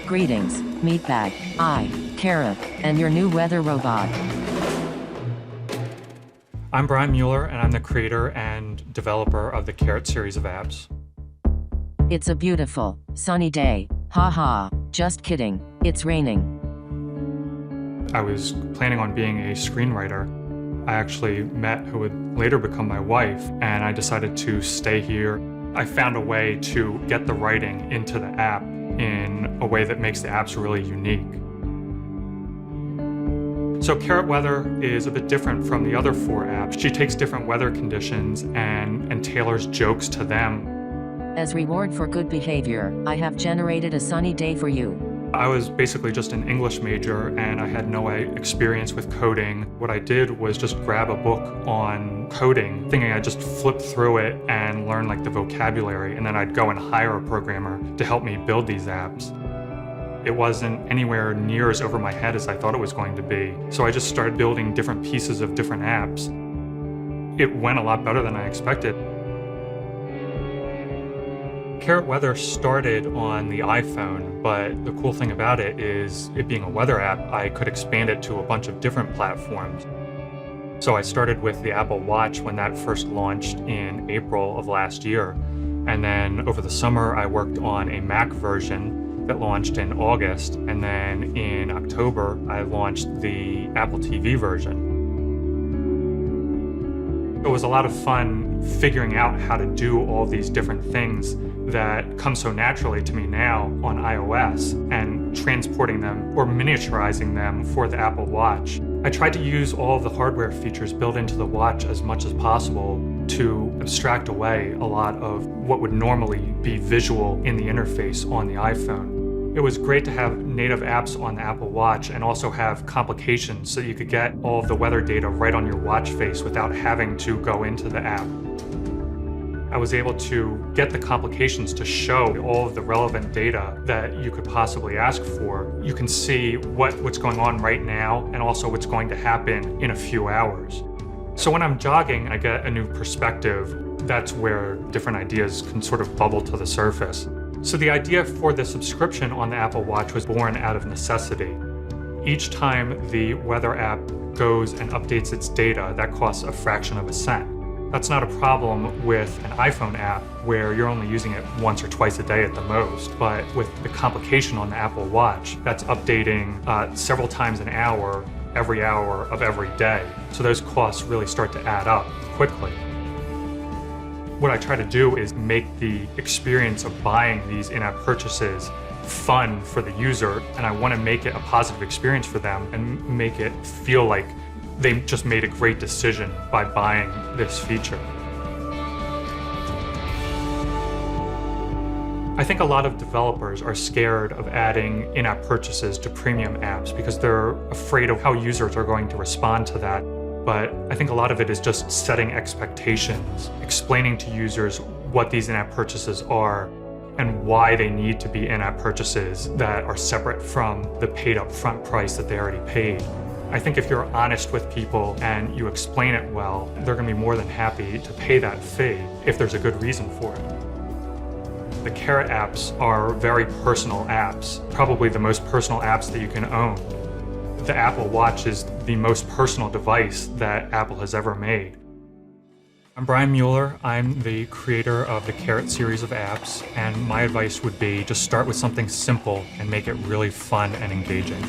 Greetings, Meatbag. Kara, and your new weather robot. I'm Brian Mueller, and I'm the creator and developer of the Carrot series of apps. It's a beautiful, sunny day. Haha, just kidding. It's raining. I was planning on being a screenwriter. I actually met who would later become my wife, and I decided to stay here. I found a way to get the writing into the app in a way that makes the apps really unique. So Carrot Weather is a bit different from the other 4 apps. She takes different weather conditions and tailors jokes to them. As reward for good behavior, I have generated a sunny day for you. I was basically just an English major and I had no experience with coding. What I did was just grab a book on coding, thinking I'd just flip through it and learn like the vocabulary, and then I'd go and hire a programmer to help me build these apps. It wasn't anywhere near as over my head as I thought it was going to be. So I just started building different pieces of different apps. It went a lot better than I expected. Carrot Weather started on the iPhone, but the cool thing about it is, it being a weather app, I could expand it to a bunch of different platforms. So I started with the Apple Watch when that first launched in April of last year. And then over the summer, I worked on a Mac version that launched in August. And then in October, I launched the Apple TV version. It was a lot of fun figuring out how to do all these different things that come so naturally to me now on iOS and transporting them or miniaturizing them for the Apple Watch. I tried to use all of the hardware features built into the watch as much as possible to abstract away a lot of what would normally be visual in the interface on the iPhone. It was great to have native apps on the Apple Watch and also have complications so you could get all of the weather data right on your watch face without having to go into the app. I was able to get the complications to show all of the relevant data that you could possibly ask for. You can see what's going on right now and also what's going to happen in a few hours. So when I'm jogging, I get a new perspective. That's where different ideas can sort of bubble to the surface. So the idea for the subscription on the Apple Watch was born out of necessity. Each time the weather app goes and updates its data, that costs a fraction of a cent. That's not a problem with an iPhone app where you're only using it once or twice a day at the most, but with the complication on the Apple Watch, that's updating several times an hour, every hour of every day. So those costs really start to add up quickly. What I try to do is make the experience of buying these in-app purchases fun for the user, and I want to make it a positive experience for them and make it feel like they just made a great decision by buying this feature. I think a lot of developers are scared of adding in-app purchases to premium apps because they're afraid of how users are going to respond to that. But I think a lot of it is just setting expectations, explaining to users what these in-app purchases are and why they need to be in-app purchases that are separate from the paid upfront price that they already paid. I think if you're honest with people and you explain it well, they're going to be more than happy to pay that fee if there's a good reason for it. The Carrot apps are very personal apps, probably the most personal apps that you can own. The Apple Watch is the most personal device that Apple has ever made. I'm Brian Mueller. I'm the creator of the Carrot series of apps, and my advice would be just start with something simple and make it really fun and engaging.